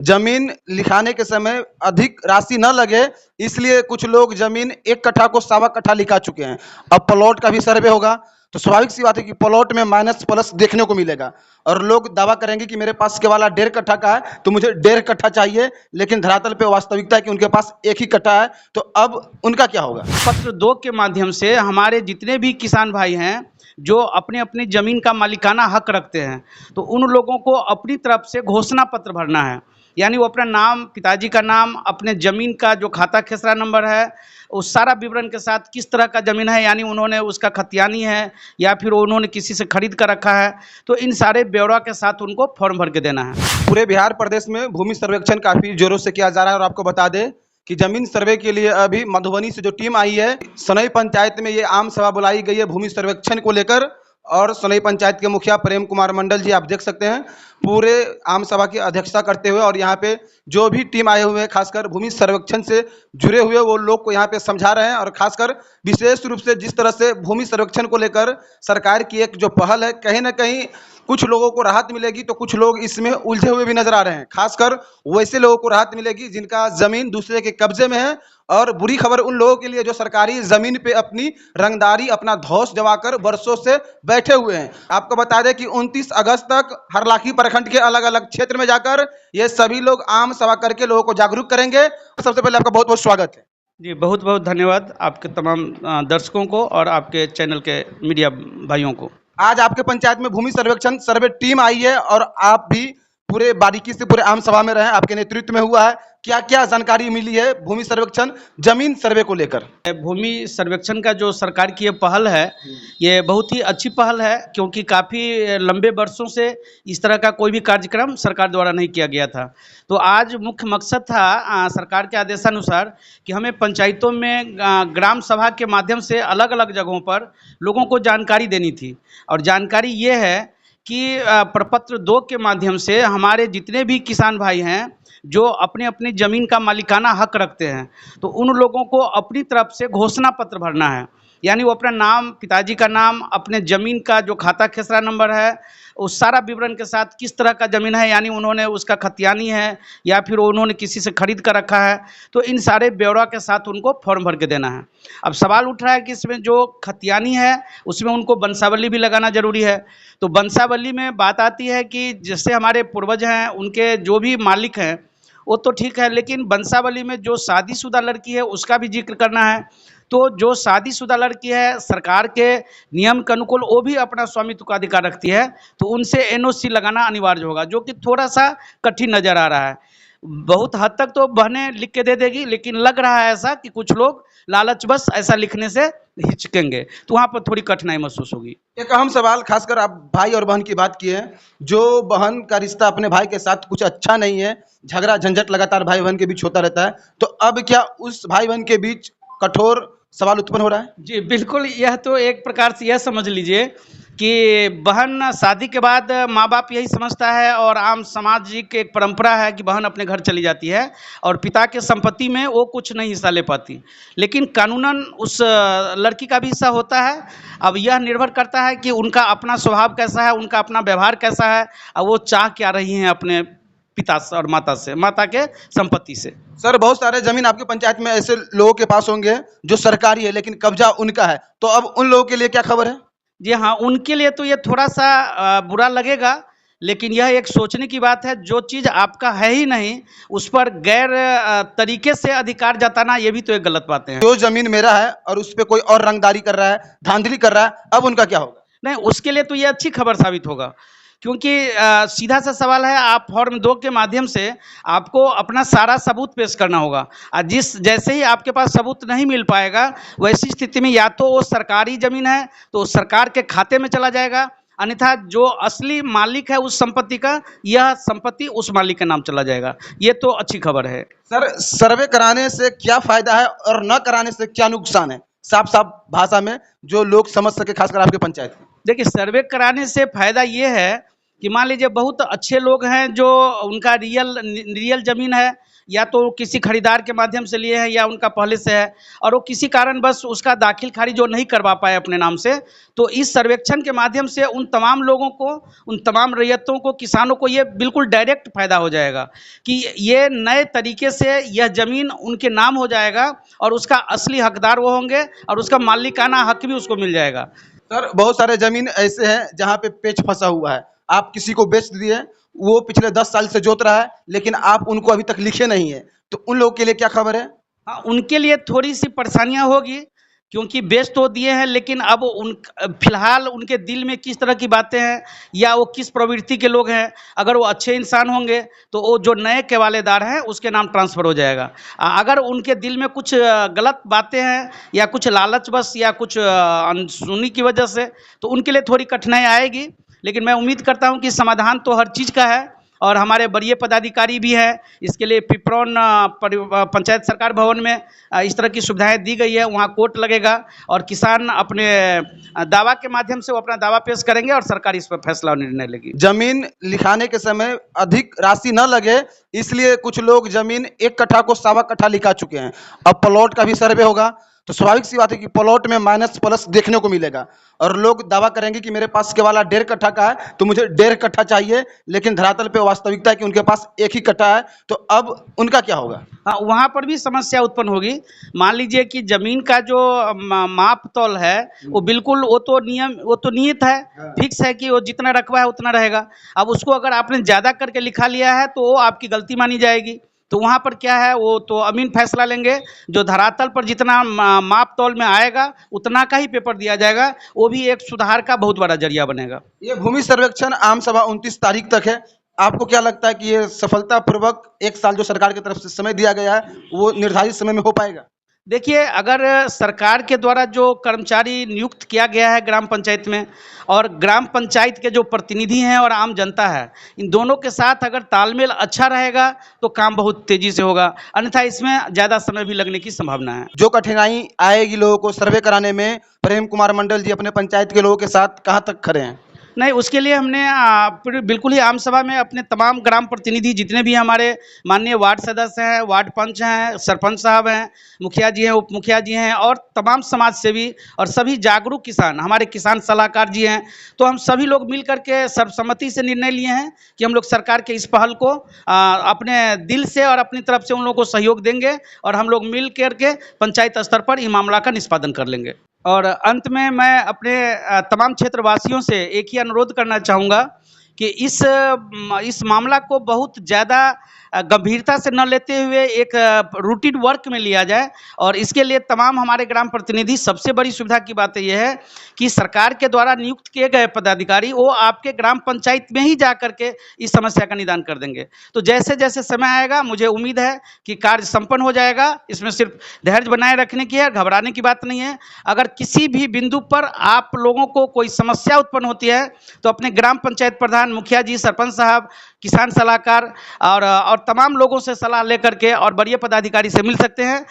जमीन लिखाने के समय अधिक राशि न लगे, इसलिए कुछ लोग जमीन 1 कट्ठा को 1.25 कट्ठा लिखा चुके हैं। अब प्लॉट का भी सर्वे होगा, तो स्वाभाविक सी बात है कि प्लॉट में माइनस प्लस देखने को मिलेगा और लोग दावा करेंगे कि मेरे पास केवल 1.5 कट्ठा का है, तो मुझे 1.5 कट्ठा चाहिए, लेकिन धरातल पे वास्तविकता है कि उनके पास 1 ही कट्ठा है। तो अब उनका क्या होगा? पत्र 2 के माध्यम से हमारे जितने भी किसान भाई हैं, जो अपने अपनी ज़मीन का मालिकाना हक रखते हैं, तो उन लोगों को अपनी तरफ से घोषणा पत्र भरना है। यानी वो अपना नाम, पिताजी का नाम, अपने ज़मीन का जो खाता खेसरा नंबर है, उस सारा विवरण के साथ किस तरह का ज़मीन है, यानी उन्होंने उसका खतियानी है या फिर उन्होंने किसी से खरीद कर रखा है, तो इन सारे ब्यौरा के साथ उनको फॉर्म भर के देना है। पूरे बिहार प्रदेश में भूमि सर्वेक्षण काफी जोरों से किया जा रहा है और आपको बता दें कि जमीन सर्वे के लिए अभी मधुबनी से जो टीम आई है, सनई पंचायत में ये आम सभा बुलाई गई है भूमि सर्वेक्षण को लेकर। और सनई पंचायत के मुखिया प्रेम कुमार मंडल जी, आप देख सकते हैं, पूरे आम सभा की अध्यक्षता करते हुए, और यहाँ पे जो भी टीम आए हुए हैं खासकर भूमि सर्वेक्षण से जुड़े हुए वो लोग को यहाँ पे समझा रहे हैं। और खासकर विशेष रूप से जिस तरह से भूमि सर्वेक्षण को लेकर सरकार की एक जो पहल है, कहीं ना कहीं कुछ लोगों को राहत मिलेगी, तो कुछ लोग इसमें उलझे हुए भी नजर आ रहे हैं। खासकर वैसे लोगों को राहत मिलेगी जिनका जमीन दूसरे के कब्जे में है, और बुरी खबर उन लोगों के लिए जो सरकारी जमीन पे अपनी रंगदारी, अपना धौंस जमाकर वर्षों से बैठे हुए हैं। आपको बता दें कि 29 अगस्त तक हरलाखी प्रखंड के अलग अलग क्षेत्र में जाकर ये सभी लोग आम सभा करके लोगों को जागरूक करेंगे। सबसे पहले आपका बहुत बहुत स्वागत है। जी, बहुत बहुत धन्यवाद आपके तमाम दर्शकों को और आपके चैनल के मीडिया भाइयों को। आज आपके पंचायत में भूमि सर्वेक्षण सर्वे टीम आई है और आप भी पूरे बारीकी से पूरे आम सभा में रहे, आपके नेतृत्व में हुआ है। क्या क्या जानकारी मिली है भूमि सर्वेक्षण जमीन सर्वे को लेकर? भूमि सर्वेक्षण का जो सरकार की ये पहल है, ये बहुत ही अच्छी पहल है, क्योंकि काफ़ी लंबे वर्षों से इस तरह का कोई भी कार्यक्रम सरकार द्वारा नहीं किया गया था। तो आज मुख्य मकसद था सरकार के आदेशानुसार कि हमें पंचायतों में ग्राम सभा के माध्यम से अलग अलग जगहों पर लोगों को जानकारी देनी थी। और जानकारी ये है कि प्रपत्र 2 के माध्यम से हमारे जितने भी किसान भाई हैं, जो अपने अपनी ज़मीन का मालिकाना हक रखते हैं, तो उन लोगों को अपनी तरफ से घोषणा पत्र भरना है। यानी वो अपना नाम, पिताजी का नाम, अपने ज़मीन का जो खाता खेसरा नंबर है, उस सारा विवरण के साथ किस तरह का ज़मीन है, यानी उन्होंने उसका खतियानी है या फिर उन्होंने किसी से खरीद कर रखा है, तो इन सारे ब्यौरा के साथ उनको फॉर्म भर के देना है। अब सवाल उठ रहा है कि इसमें जो खतियानी है उसमें उनको वंशावली भी लगाना जरूरी है। तो वंशावली में बात आती है कि जैसे हमारे पूर्वज हैं, उनके जो भी मालिक हैं वो तो ठीक है, लेकिन वंशावली में जो शादीशुदा लड़की है उसका भी जिक्र करना है। तो जो शादीशुदा लड़की है, सरकार के नियम के अनुकूल वो भी अपना स्वामित्व का अधिकार रखती है, तो उनसे एनओसी लगाना अनिवार्य होगा, जो कि थोड़ा सा कठिन नजर आ रहा है। बहुत हद तक तो बहनें लिख के दे देगी, लेकिन लग रहा है ऐसा कि कुछ लोग लालचवश ऐसा लिखने से हिचकेंगे, तो वहाँ पर थोड़ी कठिनाई महसूस होगी। एक अहम सवाल, खासकर आप भाई और बहन की बात की है, जो बहन का रिश्ता अपने भाई के साथ कुछ अच्छा नहीं है, झगड़ा झंझट लगातार भाई बहन के बीच होता रहता है, तो अब क्या उस भाई बहन के बीच कठोर सवाल उत्पन्न हो रहा है? जी बिल्कुल, यह तो एक प्रकार से यह समझ लीजिए कि बहन शादी के बाद माँ बाप यही समझता है, और आम सामाजिक एक परंपरा है कि बहन अपने घर चली जाती है और पिता के संपत्ति में वो कुछ नहीं हिस्सा ले पाती, लेकिन कानूनन उस लड़की का भी हिस्सा होता है। अब यह निर्भर करता है कि उनका अपना स्वभाव कैसा है, उनका अपना व्यवहार कैसा है, और वो चाह क्या रही हैं अपने पिता से और माता से, माता के संपत्ति से। सर, बहुत सारे जमीन आपके पंचायत में ऐसे लोगों के पास होंगे जो सरकारी है लेकिन कब्जा उनका है, तो अब उन लोगों के लिए क्या खबर है? जी हाँ, उनके लिए तो ये थोड़ा सा बुरा लगेगा, लेकिन यह एक सोचने की बात है, जो चीज़ आपका है ही नहीं उस पर गैर तरीके से अधिकार जताना, ये भी तो एक गलत बात है। जो जमीन मेरा है और उस पर कोई और रंगदारी कर रहा है, धांधली कर रहा है, अब उनका क्या होगा? नहीं, उसके लिए तो ये अच्छी खबर साबित होगा, क्योंकि सीधा सा सवाल है, आप फॉर्म 2 के माध्यम से आपको अपना सारा सबूत पेश करना होगा। जैसे ही आपके पास सबूत नहीं मिल पाएगा, वैसी स्थिति में या तो वो सरकारी ज़मीन है तो सरकार के खाते में चला जाएगा, अन्यथा जो असली मालिक है उस संपत्ति का, यह संपत्ति उस मालिक के नाम चला जाएगा। ये तो अच्छी खबर है। सर, सर्वे कराने से क्या फायदा है और न कराने से क्या नुकसान है, साफ साफ भाषा में जो लोग समझ सके, खासकर आपके पंचायत में? देखिए, सर्वे कराने से फायदा ये है कि मान लीजिए बहुत अच्छे लोग हैं जो उनका रियल ज़मीन है, या तो किसी खरीदार के माध्यम से लिए हैं या उनका पहले से है, और वो किसी कारणवश उसका दाखिल खारिज जो नहीं करवा पाए अपने नाम से, तो इस सर्वेक्षण के माध्यम से उन तमाम लोगों को, उन तमाम रैयतों को, किसानों को ये बिल्कुल डायरेक्ट फायदा हो जाएगा कि ये नए तरीके से यह ज़मीन उनके नाम हो जाएगा और उसका असली हकदार वो होंगे और उसका मालिकाना हक भी उसको मिल जाएगा। सर, बहुत सारे जमीन ऐसे हैं जहाँ पे पेच फंसा हुआ है, आप किसी को बेच दिए, वो पिछले 10 साल से जोत रहा है, लेकिन आप उनको अभी तक लिखे नहीं है, तो उन लोगों के लिए क्या खबर है? हाँ, उनके लिए थोड़ी सी परेशानियां होगी, क्योंकि बेच तो दिए हैं, लेकिन अब उन फिलहाल उनके दिल में किस तरह की बातें हैं या वो किस प्रवृत्ति के लोग हैं। अगर वो अच्छे इंसान होंगे तो वो जो नए केवालेदार हैं उसके नाम ट्रांसफ़र हो जाएगा। अगर उनके दिल में कुछ गलत बातें हैं या कुछ लालचवश या कुछ अनसुनी की वजह से, तो उनके लिए थोड़ी कठिनाई आएगी, लेकिन मैं उम्मीद करता हूं कि समाधान तो हर चीज़ का है। और हमारे वरीय पदाधिकारी भी हैं, इसके लिए पिपरौन पंचायत सरकार भवन में इस तरह की सुविधाएं दी गई है, वहाँ कोर्ट लगेगा और किसान अपने दावा के माध्यम से वो अपना दावा पेश करेंगे और सरकार इस पर फैसला और निर्णय लेगी। जमीन लिखाने के समय अधिक राशि न लगे, इसलिए कुछ लोग जमीन 1 कट्ठा को 1.25 कट्ठा लिखा चुके हैं। अब प्लॉट का भी सर्वे होगा, तो स्वाभाविक सी बात है कि प्लॉट में माइनस प्लस देखने को मिलेगा और लोग दावा करेंगे कि मेरे पास केवल 1.5 कट्ठा का है, तो मुझे 1.5 कट्ठा चाहिए, लेकिन धरातल पे वास्तविकता है कि उनके पास 1 ही कट्ठा है, तो अब उनका क्या होगा? हाँ, वहाँ पर भी समस्या उत्पन्न होगी। मान लीजिए कि जमीन का जो माप तौल है वो बिल्कुल वो तो नियत है, फिक्स है कि वो जितना रकबा है उतना रहेगा। अब उसको अगर आपने ज़्यादा करके लिखा लिया है तो वो आपकी गलती मानी जाएगी। तो वहाँ पर क्या है, वो तो अमीन फैसला लेंगे, जो धरातल पर जितना माप तौल में आएगा उतना का ही पेपर दिया जाएगा। वो भी एक सुधार का बहुत बड़ा जरिया बनेगा। ये भूमि सर्वेक्षण आम सभा 29 तारीख तक है। आपको क्या लगता है कि ये सफलतापूर्वक 1 साल जो सरकार की तरफ से समय दिया गया है, वो निर्धारित समय में हो पाएगा? देखिए, अगर सरकार के द्वारा जो कर्मचारी नियुक्त किया गया है ग्राम पंचायत में, और ग्राम पंचायत के जो प्रतिनिधि हैं और आम जनता है, इन दोनों के साथ अगर तालमेल अच्छा रहेगा तो काम बहुत तेजी से होगा, अन्यथा इसमें ज़्यादा समय भी लगने की संभावना है। जो कठिनाई आएगी लोगों को सर्वे कराने में, प्रेम कुमार मंडल जी अपने पंचायत के लोगों के साथ कहाँ तक खड़े हैं? नहीं, उसके लिए हमने बिल्कुल ही आम सभा में अपने तमाम ग्राम प्रतिनिधि, जितने भी हमारे माननीय वार्ड सदस्य हैं, वार्ड पंच हैं, सरपंच साहब हैं, मुखिया जी हैं, उप मुखिया जी हैं और तमाम समाज सेवी और सभी जागरूक किसान, हमारे किसान सलाहकार जी हैं, तो हम सभी लोग मिल करके सर्वसम्मति से निर्णय लिए हैं कि हम लोग सरकार के इस पहल को अपने दिल से और अपनी तरफ से उन लोगों को सहयोग देंगे और हम लोग मिल करके पंचायत स्तर पर इस मामला का निष्पादन कर लेंगे। और अंत में मैं अपने तमाम क्षेत्रवासियों से एक ही अनुरोध करना चाहूँगा कि इस मामला को बहुत ज़्यादा गंभीरता से न लेते हुए एक रूटीन वर्क में लिया जाए। और इसके लिए तमाम हमारे ग्राम प्रतिनिधि, सबसे बड़ी सुविधा की बात यह है कि सरकार के द्वारा नियुक्त किए गए पदाधिकारी वो आपके ग्राम पंचायत में ही जा करके इस समस्या का निदान कर देंगे। तो जैसे जैसे समय आएगा, मुझे उम्मीद है कि कार्य संपन्न हो जाएगा। इसमें सिर्फ धैर्य बनाए रखने की है, घबराने की बात नहीं है। अगर किसी भी बिंदु पर आप लोगों को कोई समस्या उत्पन्न होती है तो अपने ग्राम पंचायत प्रधान, मुखिया जी, सरपंच साहब, किसान सलाहकार और तमाम लोगों से सलाह लेकर के और वरीय पदाधिकारी से मिल सकते हैं।